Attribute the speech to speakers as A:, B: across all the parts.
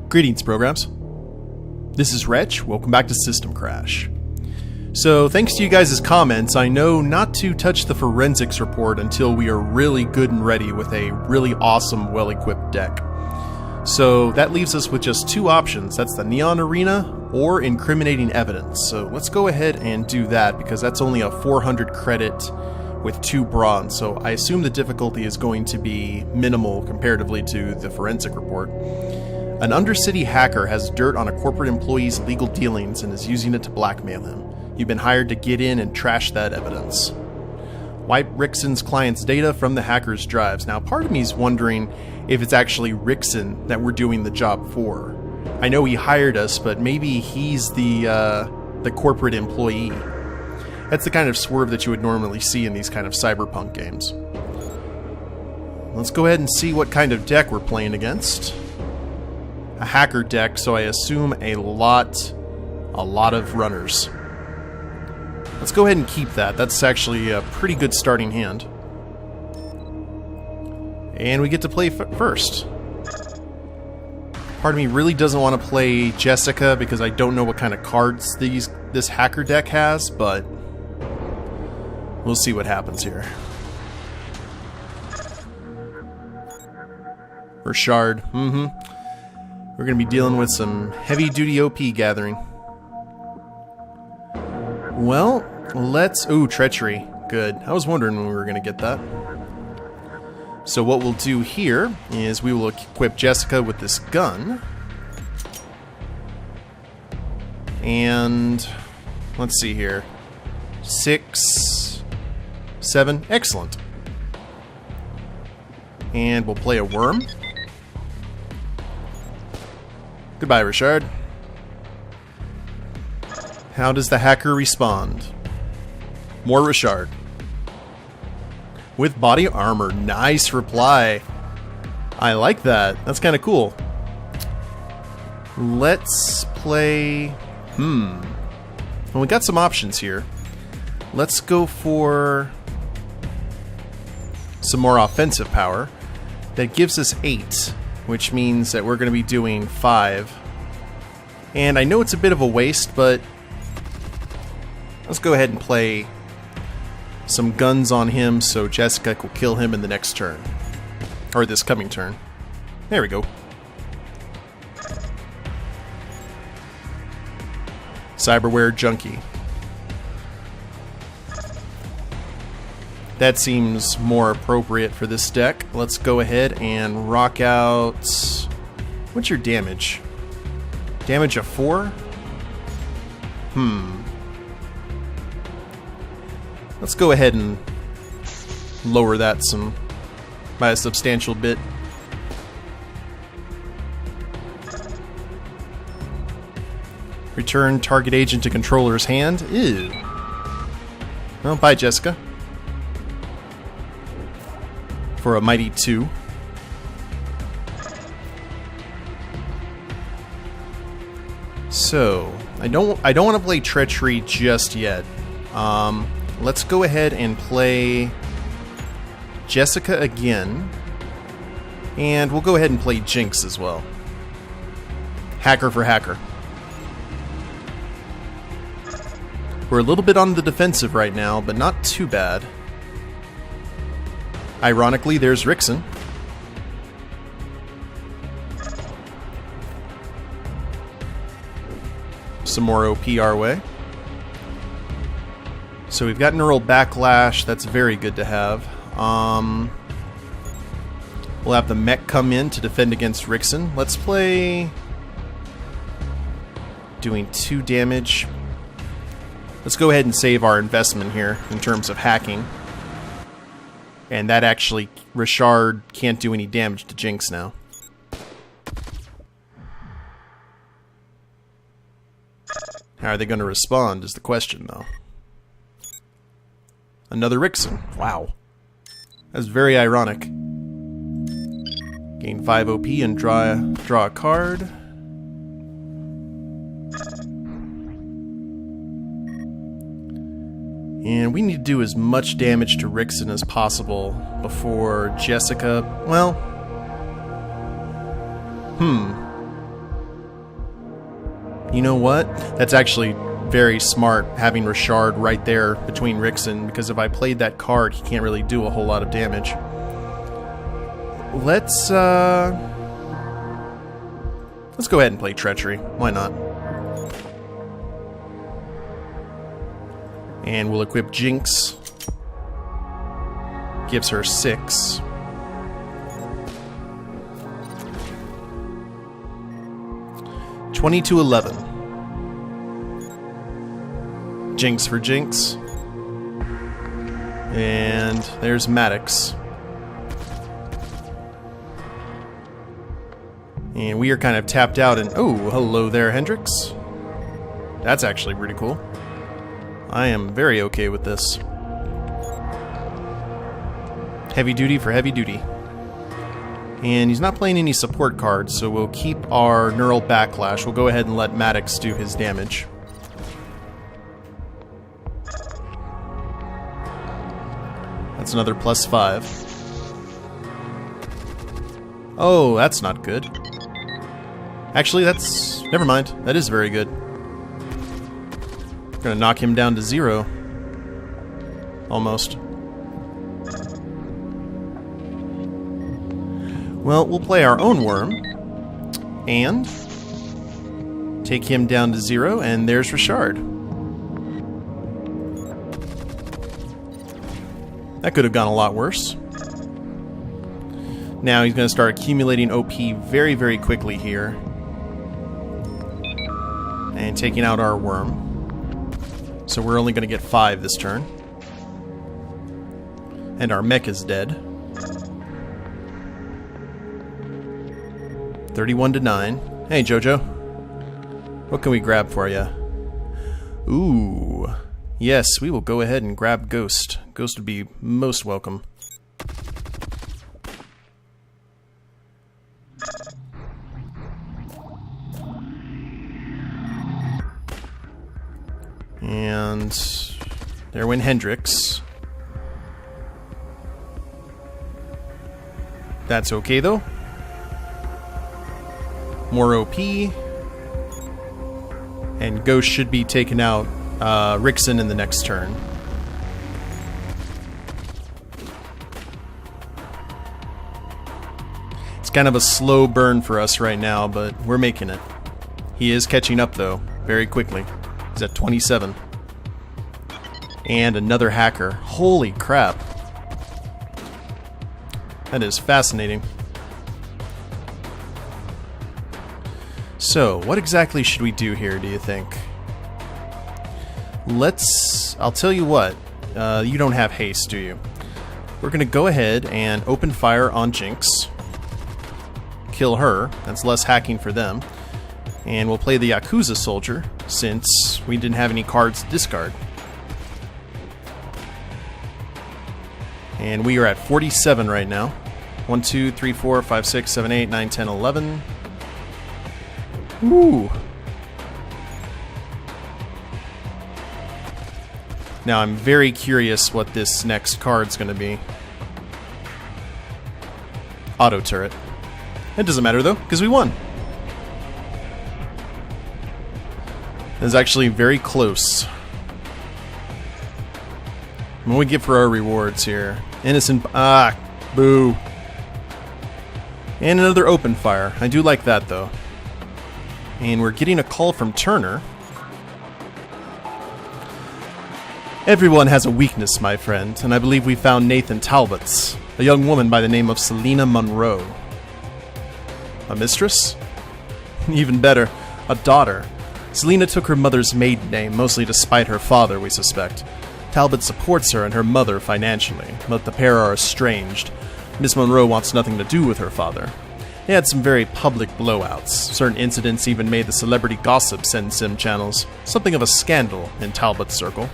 A: Greetings, programs. This is Wretch. Welcome back to System Crash. So, thanks to you guys' comments, I know not to touch the forensics report until we are really good and ready with a really awesome, well-equipped deck. So, that leaves us with just two options. That's the Neon Arena or Incriminating Evidence. So, let's go ahead and do that because that's only a 400 credit with 2 bronze. So, I assume the difficulty is going to be minimal comparatively to the forensic report. An Undercity hacker has dirt on a corporate employee's legal dealings and is using it to blackmail him. You've been hired to get in and trash that evidence. Wipe Rickson's client's data from the hacker's drives. Now, part of me is wondering if it's actually Rickson that we're doing the job for. I know he hired us, but maybe he's the corporate employee. That's the kind of swerve that you would normally see in these kind of cyberpunk games. Let's go ahead and see what kind of deck we're playing against. A hacker deck, so I assume a lot of runners. Let's go ahead and keep that. That's actually a pretty good starting hand. And we get to play first. Part of me really doesn't want to play Jessica because I don't know what kind of cards this hacker deck has, but we'll see what happens here. Richard, We're going to be dealing with some heavy-duty OP gathering. Well, let's... Ooh, Treachery. Good. I was wondering when we were going to get that. So what we'll do here is we will equip Jessica with this gun. And... let's see here. 6... 7. Excellent. And we'll play a worm. Goodbye, Richard. How does the hacker respond? More Richard. With body armor. Nice reply. I like that. That's kind of cool. Let's play... Well, we got some options here. Let's go for some more offensive power. That gives us 8, which means that we're going to be doing 5. And I know it's a bit of a waste, but let's go ahead and play some guns on him so Jessica will kill him in the next turn. Or this coming turn. There we go. Cyberware Junkie. That seems more appropriate for this deck. Let's go ahead and rock out... What's your damage? Damage of 4? Let's go ahead and lower that by a substantial bit. Return target agent to controller's hand. Ew. Well, bye, Jessica. For a mighty 2. So, I don't want to play Treachery just yet. Let's go ahead and play Jessica again. And we'll go ahead and play Jinx as well. Hacker for hacker. We're a little bit on the defensive right now, but not too bad. Ironically, there's Rickson. Some more OP our way. So we've got Neural Backlash. That's very good to have. We'll have the mech come in to defend against Rickson. Let's play... doing 2 damage. Let's go ahead and save our investment here in terms of hacking. And that actually, Richard can't do any damage to Jinx now. How are they going to respond is the question, though. Another Rickson. Wow. That's very ironic. Gain 5 OP and draw a card. And we need to do as much damage to Rickson as possible before Jessica... Well... You know what? That's actually very smart, having Richard right there between Rickson, because if I played that card, he can't really do a whole lot of damage. Let's go ahead and play Treachery. Why not? And we'll equip Jinx. Gives her 6. $20-11. Jinx for Jinx. And there's Maddox. And we are kind of tapped out and... Oh, hello there, Hendrix. That's actually pretty cool. I am very okay with this. Heavy duty for heavy duty. And he's not playing any support cards, so we'll keep our Neural Backlash. We'll go ahead and let Maddox do his damage. That's another +5. Oh, that's not good. Actually, that's... Never mind. That is very good. Gonna knock him down to 0. Almost. Well, we'll play our own worm. And... take him down to 0, and there's Richard. That could have gone a lot worse. Now he's going to start accumulating OP very, very quickly here. And taking out our worm. So we're only going to get 5 this turn. And our mech is dead. 31-9. Hey, Jojo. What can we grab for you? Ooh. Yes, we will go ahead and grab Ghost. Ghost would be most welcome. And there went Hendrix. That's okay though. More OP. And Ghost should be taken out Rickson in the next turn. It's kind of a slow burn for us right now, but we're making it. He is catching up though, very quickly. He's at 27. And another hacker. Holy crap. That is fascinating. So, what exactly should we do here, do you think? I'll tell you what. You don't have haste, do you? We're going to go ahead and open fire on Jinx. Kill her. That's less hacking for them. And we'll play the Yakuza Soldier, since we didn't have any cards to discard. And we are at 47 right now. 1, 2, 3, 4, 5, 6, 7, 8, 9, 10, 11. Ooh. Now I'm very curious what this next card's going to be. Auto turret. It doesn't matter though, because we won. It's actually very close. What do we get for our rewards here? Innocent... Ah! Boo! And another open fire. I do like that though. And we're getting a call from Turner. Everyone has a weakness, my friend, and I believe we found Nathan Talbot's, a young woman by the name of Selena Monroe. A mistress? Even better, a daughter. Selena took her mother's maiden name, mostly to spite her father, we suspect. Talbot supports her and her mother financially, but the pair are estranged. Miss Monroe wants nothing to do with her father. They had some very public blowouts. Certain incidents even made the celebrity gossip send sim channels. Something of a scandal in Talbot's circle.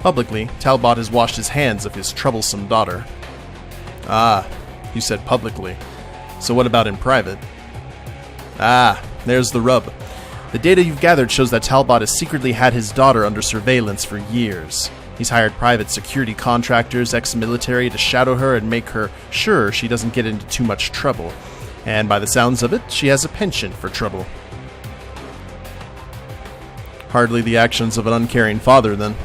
A: Publicly, Talbot has washed his hands of his troublesome daughter. Ah, you said publicly. So what about in private? Ah, there's the rub. The data you've gathered shows that Talbot has secretly had his daughter under surveillance for years. He's hired private security contractors, ex-military, to shadow her and make her sure she doesn't get into too much trouble. And by the sounds of it, she has a penchant for trouble. Hardly the actions of an uncaring father, then.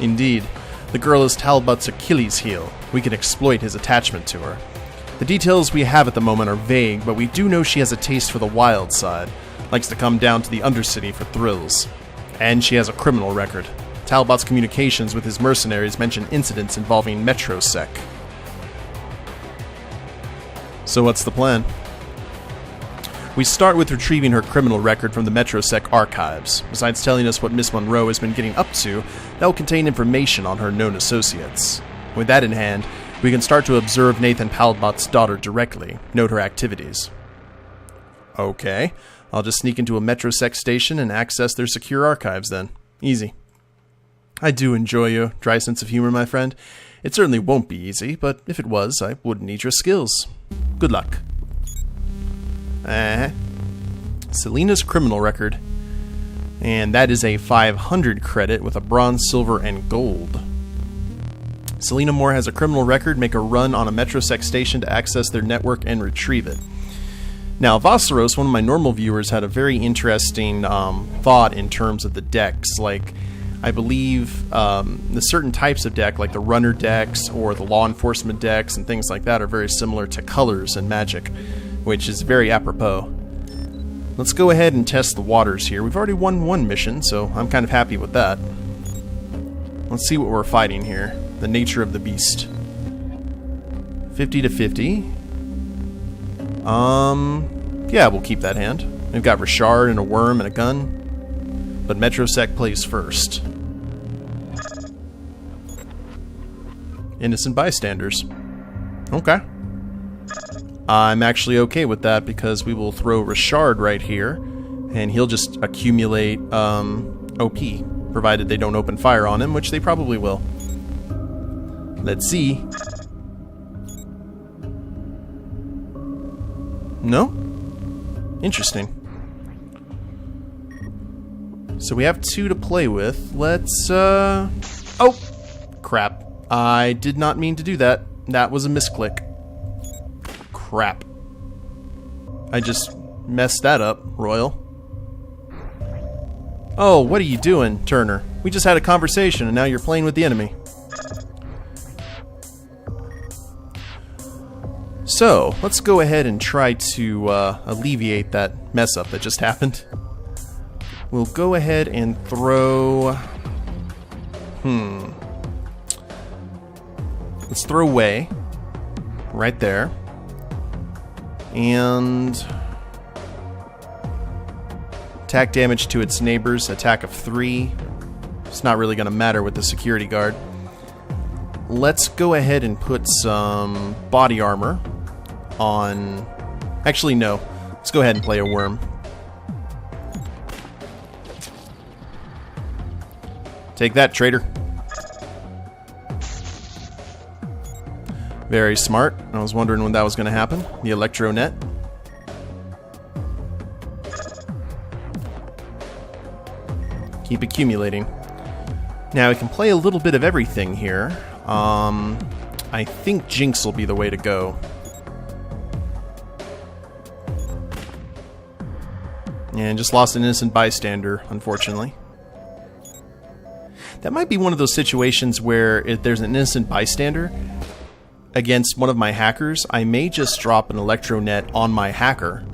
A: Indeed, the girl is Talbot's Achilles heel. We can exploit his attachment to her. The details we have at the moment are vague, but we do know she has a taste for the wild side, likes to come down to the Undercity for thrills. And she has a criminal record. Talbot's communications with his mercenaries mention incidents involving MetroSec. So what's the plan? We start with retrieving her criminal record from the MetroSec archives. Besides telling us what Miss Monroe has been getting up to, that will contain information on her known associates. With that in hand, we can start to observe Nathan Talbot's daughter directly, note her activities. Okay, I'll just sneak into a MetroSec station and access their secure archives then. Easy. I do enjoy your dry sense of humor, my friend. It certainly won't be easy, but if it was, I wouldn't need your skills. Good luck. Selena's criminal record. And that is a 500 credit with a bronze, silver, and gold. Selena Moore has a criminal record. Make a run on a MetroSec station to access their network and retrieve it. Now, Vosseros, one of my normal viewers, had a very interesting thought in terms of the decks. Like, I believe the certain types of deck, like the runner decks or the law enforcement decks and things like that, are very similar to colors in Magic, which is very apropos. Let's go ahead and test the waters here. We've already won one mission, so I'm kind of happy with that. Let's see what we're fighting here. The nature of the beast. 50 to 50. Yeah, we'll keep that hand. We've got Richard and a worm and a gun. But MetroSec plays first. Innocent bystanders. Okay. I'm actually okay with that because we will throw Richard right here, and he'll just accumulate OP, provided they don't open fire on him, which they probably will. Let's see. No? Interesting. So we have 2 to play with. Let's, oh! Crap. I did not mean to do that. That was a misclick. Crap. I just messed that up, Royal. Oh, what are you doing, Turner? We just had a conversation and now you're playing with the enemy. So, let's go ahead and try to alleviate that mess up that just happened. We'll go ahead and throw... Let's throw away. Right there. And... attack damage to its neighbors, attack of 3. It's not really going to matter with the security guard. Let's go ahead and put some body armor on... Actually, no. Let's go ahead and play a worm. Take that, traitor. Very smart. I was wondering when that was going to happen. The Electro Net. Keep accumulating. Now, we can play a little bit of everything here. I think Jinx will be the way to go. And just lost an innocent bystander, unfortunately. That might be one of those situations where if there's an innocent bystander against one of my hackers, I may just drop an Electro Net on my hacker,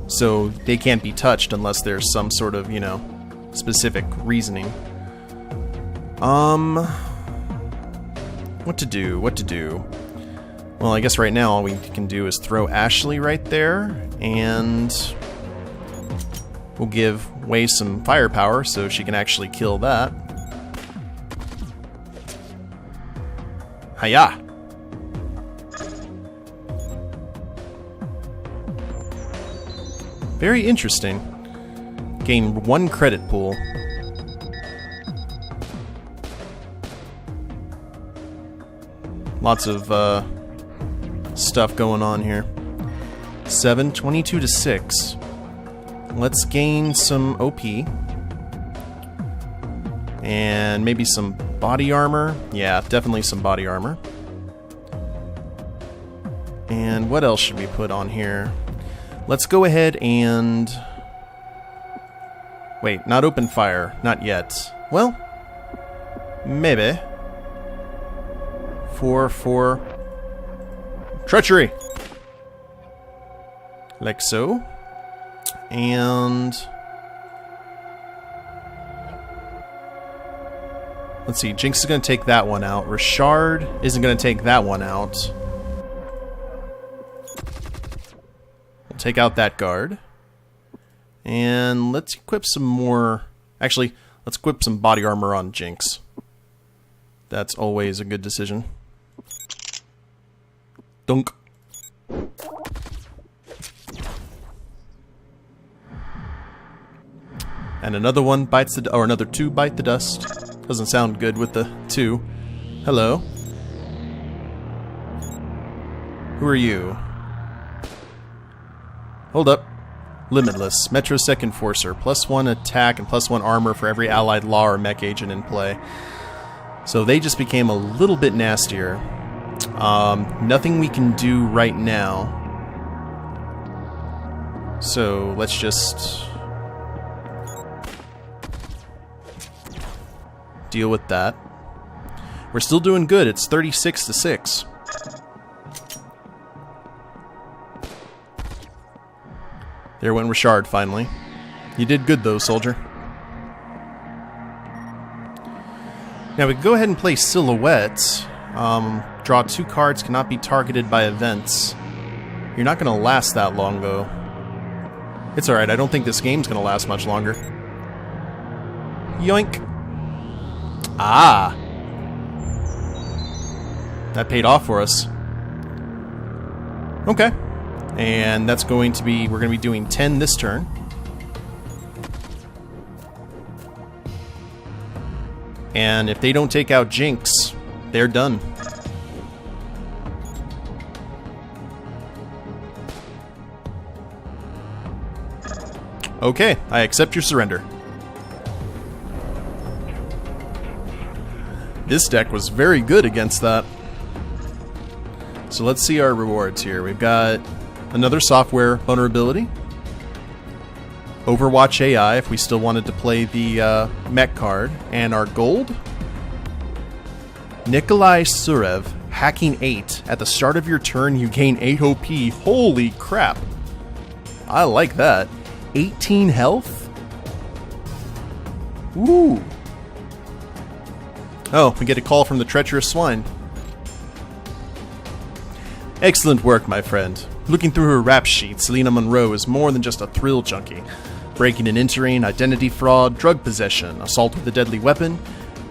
A: so they can't be touched unless there's some sort of, you know, specific reasoning. What to do? What to do? Well, I guess right now all we can do is throw Ashley right there, and we'll give Wei some firepower so she can actually kill that. Hiya! Very interesting. Gain 1 credit pool. Lots of stuff going on here. 7, 22 to 6. Let's gain some OP. And maybe some body armor. Yeah, definitely some body armor. And what else should we put on here? Let's go ahead and... Wait, not open fire. Not yet. Well, maybe. 4. Treachery! Like so. And... let's see, Jinx is going to take that one out. Richard isn't going to take that one out. We'll take out that guard. And let's equip some more... actually, let's equip some body armor on Jinx. That's always a good decision. Dunk. And another one bites the... or another 2 bite the dust. Doesn't sound good with the 2. Hello. Who are you? Hold up. Limitless. Metrosec Enforcer. +1 attack and +1 armor for every allied law or mech agent in play. So they just became a little bit nastier. Nothing we can do right now. So let's just... deal with that. We're still doing good. It's 36-6. There went Richard finally. You did good though, soldier. Now we can go ahead and play Silhouette. Draw 2 cards, cannot be targeted by events. You're not going to last that long though. It's alright, I don't think this game's going to last much longer. Yoink. Ah! That paid off for us. Okay. And that's going to be... we're going to be doing 10 this turn. And if they don't take out Jinx, they're done. Okay, I accept your surrender. This deck was very good against that. So let's see our rewards here. We've got another software vulnerability. Overwatch AI, if we still wanted to play the mech card. And our gold. Nikolai Surev, hacking 8. At the start of your turn, you gain 8 OP. Holy crap. I like that. 18 health? Ooh. Oh, we get a call from the treacherous swine. Excellent work, my friend. Looking through her rap sheet, Selena Monroe is more than just a thrill junkie. Breaking and entering, identity fraud, drug possession, assault with a deadly weapon,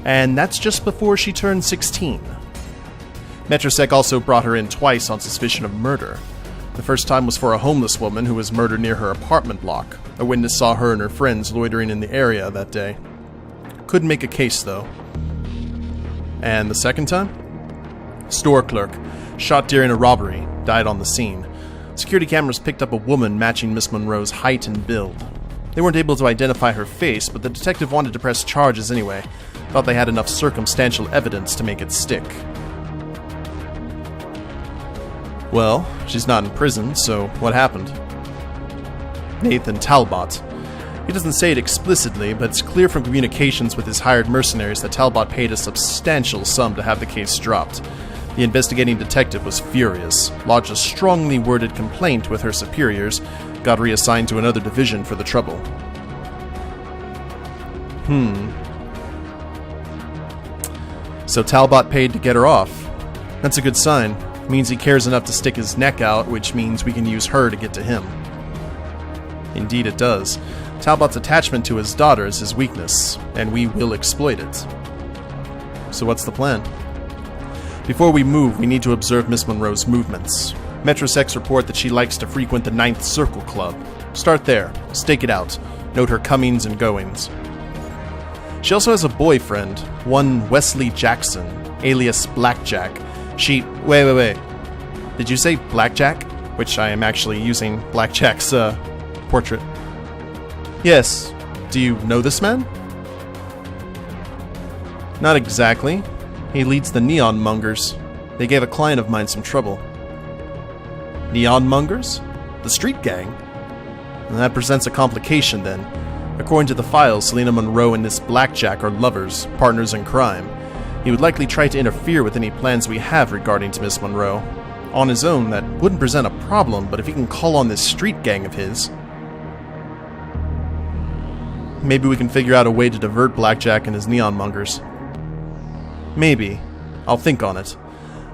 A: and that's just before she turned 16. Metrosec also brought her in twice on suspicion of murder. The first time was for a homeless woman who was murdered near her apartment block. A witness saw her and her friends loitering in the area that day. Couldn't make a case, though. And the second time? Store clerk. Shot during a robbery. Died on the scene. Security cameras picked up a woman matching Miss Monroe's height and build. They weren't able to identify her face, but the detective wanted to press charges anyway. Thought they had enough circumstantial evidence to make it stick. Well, she's not in prison, so what happened? Nathan Talbot. He doesn't say it explicitly, but it's clear from communications with his hired mercenaries that Talbot paid a substantial sum to have the case dropped. The investigating detective was furious, lodged a strongly worded complaint with her superiors, got reassigned to another division for the trouble. So Talbot paid to get her off. That's a good sign. It means he cares enough to stick his neck out, which means we can use her to get to him. Indeed it does. Talbot's attachment to his daughter is his weakness, and we will exploit it. So what's the plan? Before we move, we need to observe Miss Monroe's movements. Metrosec's report that she likes to frequent the 9th Circle Club. Start there. Stake it out. Note her comings and goings. She also has a boyfriend, one Wesley Jackson, alias Blackjack. Wait. Did you say Blackjack? Which I am actually using Blackjack's, portrait. Yes. Do you know this man? Not exactly. He leads the Neonmongers. They gave a client of mine some trouble. Neonmongers? The street gang? And that presents a complication then. According to the files, Selena Monroe and this Blackjack are lovers, partners in crime. He would likely try to interfere with any plans we have regarding to Miss Monroe. On his own, that wouldn't present a problem, but if he can call on this street gang of his... Maybe we can figure out a way to divert Blackjack and his Neonmongers. Maybe. I'll think on it.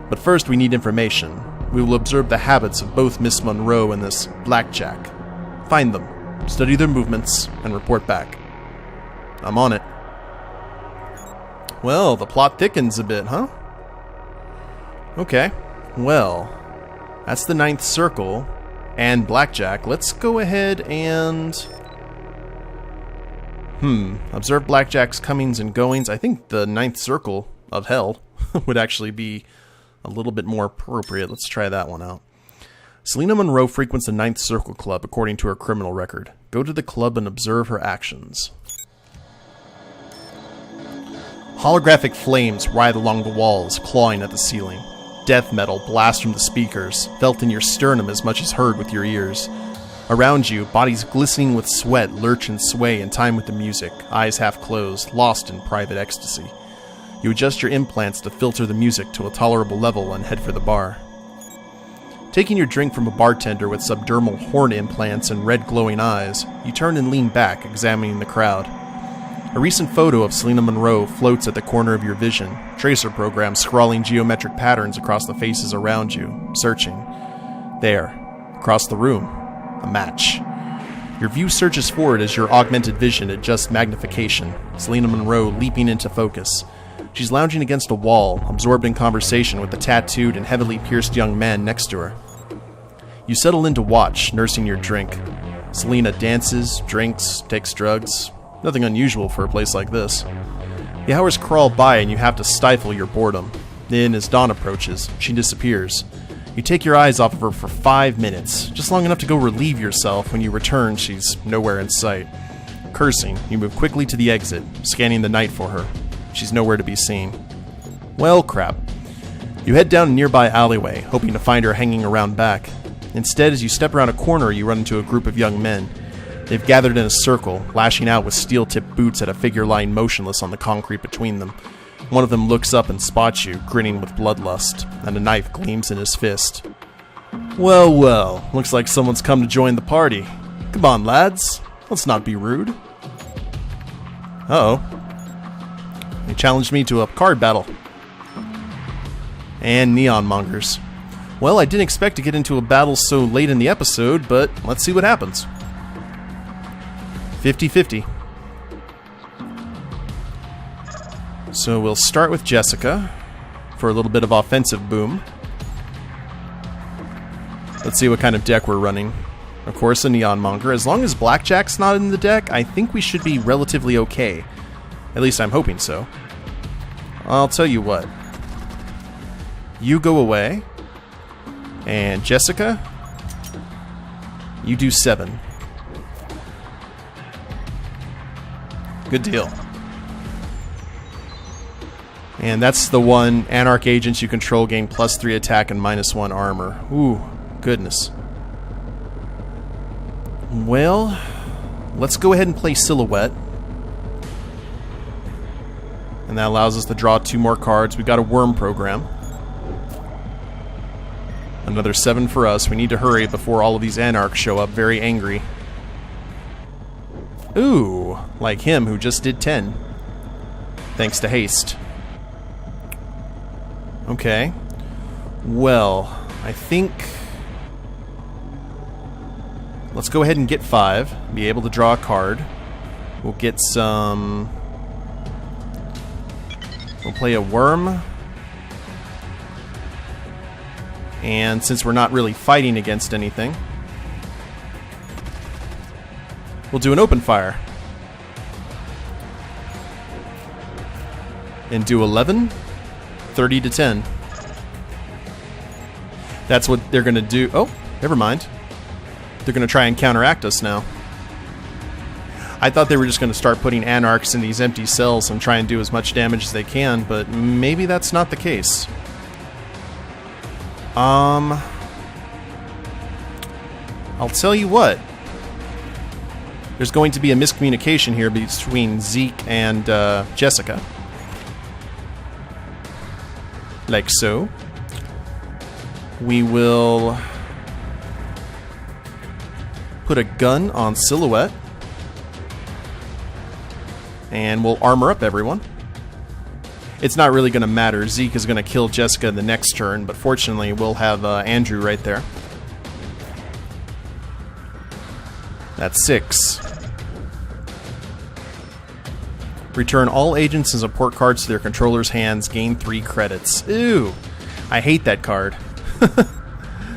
A: But first we need information. We will observe the habits of both Miss Monroe and this Blackjack. Find them, study their movements, and report back. I'm on it. Well, the plot thickens a bit, huh? Okay. Well, that's the 9th circle and Blackjack. Let's go ahead and... observe Blackjack's comings and goings. I think the 9th circle of hell would actually be a little bit more appropriate. Let's try that one out. Selena Monroe frequents the 9th Circle Club according to her criminal record. Go to the club and observe her actions. Holographic flames writhe along the walls, clawing at the ceiling. Death metal blasts from the speakers, felt in your sternum as much as heard with your ears. Around you, bodies glistening with sweat lurch and sway in time with the music, eyes half closed, lost in private ecstasy. You adjust your implants to filter the music to a tolerable level and head for the bar. Taking your drink from a bartender with subdermal horn implants and red glowing eyes, you turn and lean back, examining the crowd. A recent photo of Selena Monroe floats at the corner of your vision, tracer program scrawling geometric patterns across the faces around you, searching. There, across the room, a match. Your view surges forward as your augmented vision adjusts magnification, Selena Monroe leaping into focus. She's lounging against a wall, absorbed in conversation with the tattooed and heavily pierced young man next to her. You settle in to watch, nursing your drink. Selena dances, drinks, takes drugs. Nothing unusual for a place like this. The hours crawl by and you have to stifle your boredom. Then, as dawn approaches, she disappears. You take your eyes off of her for 5 minutes, just long enough to go relieve yourself. When you return, she's nowhere in sight. Cursing, you move quickly to the exit, scanning the night for her. She's nowhere to be seen. Well, crap. You head down a nearby alleyway, hoping to find her hanging around back. Instead, as you step around a corner, you run into a group of young men. They've gathered in a circle, lashing out with steel-tipped boots at a figure lying motionless on the concrete between them. One of them looks up and spots you, grinning with bloodlust, and a knife gleams in his fist. Well, well, looks like someone's come to join the party. Come on, lads. Let's not be rude. Uh-oh. They challenged me to a card battle. And Neonmongers. Well, I didn't expect to get into a battle so late in the episode, but let's see what happens. 50-50. So we'll start with Jessica for a little bit of offensive boom. Let's see what kind of deck we're running. Of course, a Neonmonger. As long as Blackjack's not in the deck, I think we should be relatively okay. At least I'm hoping so. I'll tell you what. You go away. And Jessica, you do 7. Good deal. And that's the one. Anarch agents you control gain +3 attack and -1 armor. Ooh, goodness. Well, let's go ahead and play Silhouette. And that allows us to draw 2 more cards. We got a worm program. Another 7 for us. We need to hurry before all of these Anarchs show up very angry. Ooh, like him who just did 10. Thanks to haste. Okay. Well, I think... let's go ahead and get 5. Be able to draw a card. We'll get some... we'll play a worm. And since we're not really fighting against anything, we'll do an open fire. And do 11, 30 to 10. That's what they're going to do. Oh, never mind. They're going to try and counteract us now. I thought they were just going to start putting Anarchs in these empty cells and try and do as much damage as they can, but maybe that's not the case. I'll tell you what. There's going to be a miscommunication here between Zeke and Jessica. Like so. We will put a gun on Silhouette. And we'll armor up everyone. It's not really going to matter. Zeke is going to kill Jessica the next turn, but fortunately we'll have Andrew right there. That's 6. Return all agents and support cards to their controller's hands. Gain 3 credits. Ew. I hate that card.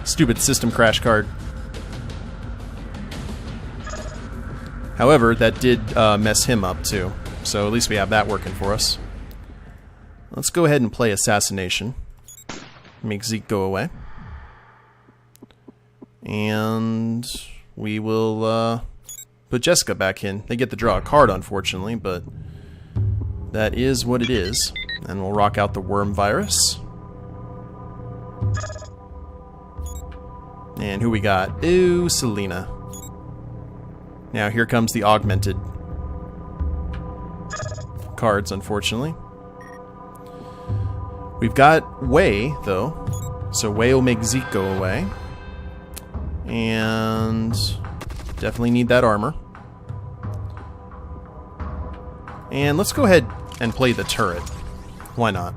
A: Stupid system crash card. However, that did mess him up too. So at least we have that working for us. Let's go ahead and play Assassination. Make Zeke go away. And we will put Jessica back in. They get to draw a card, unfortunately, but that is what it is. And we'll rock out the Worm Virus. And who we got? Ooh, Selena. Now here comes the augmented cards, unfortunately. We've got Wei, though. So Wei will make Zeke go away. And definitely need that armor. And let's go ahead and play the turret. Why not?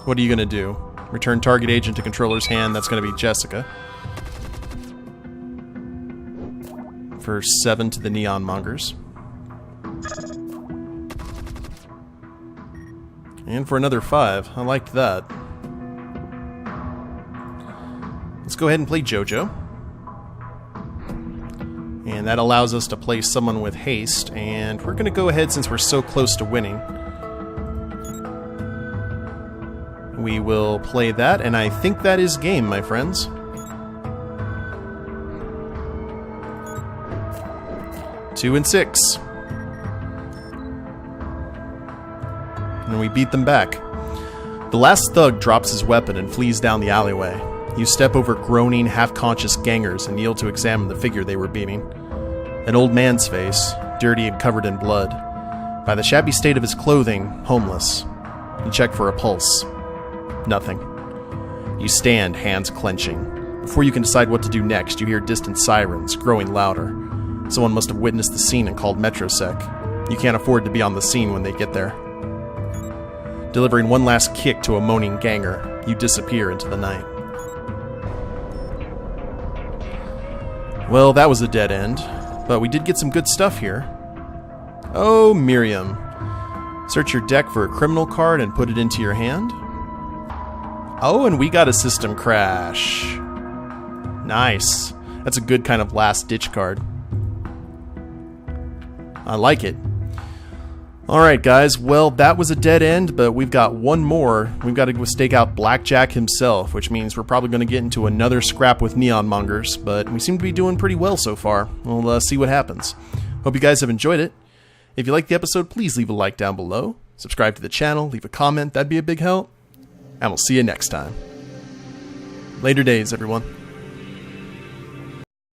A: What are you going to do? Return target agent to controller's hand. That's going to be Jessica. For 7 to the Neonmongers. And for another 5. I liked that. Let's go ahead and play JoJo. And that allows us to play someone with haste. And we're going to go ahead, since we're so close to winning. We will play that, and I think that is game, my friends. Two and 6. And we beat them back. The last thug drops his weapon and flees down the alleyway. You step over groaning, half-conscious gangers and kneel to examine the figure they were beating. An old man's face, dirty and covered in blood. By the shabby state of his clothing, homeless. You check for a pulse. Nothing. You stand, hands clenching. Before you can decide what to do next, you hear distant sirens, growing louder. Someone must have witnessed the scene and called MetroSec. You can't afford to be on the scene when they get there. Delivering one last kick to a moaning ganger, you disappear into the night. Well, that was a dead end, but we did get some good stuff here. Oh, Miriam. Search your deck for a criminal card and put it into your hand. Oh, and we got a system crash. Nice. That's a good kind of last-ditch card. I like it. Alright guys, well that was a dead end, but we've got one more. We've got to go stake out Blackjack himself, which means we're probably going to get into another scrap with Neonmongers, but we seem to be doing pretty well so far. We'll see what happens. Hope you guys have enjoyed it. If you liked the episode, please leave a like down below. Subscribe to the channel, leave a comment, that'd be a big help. And we'll see you next time. Later days, everyone.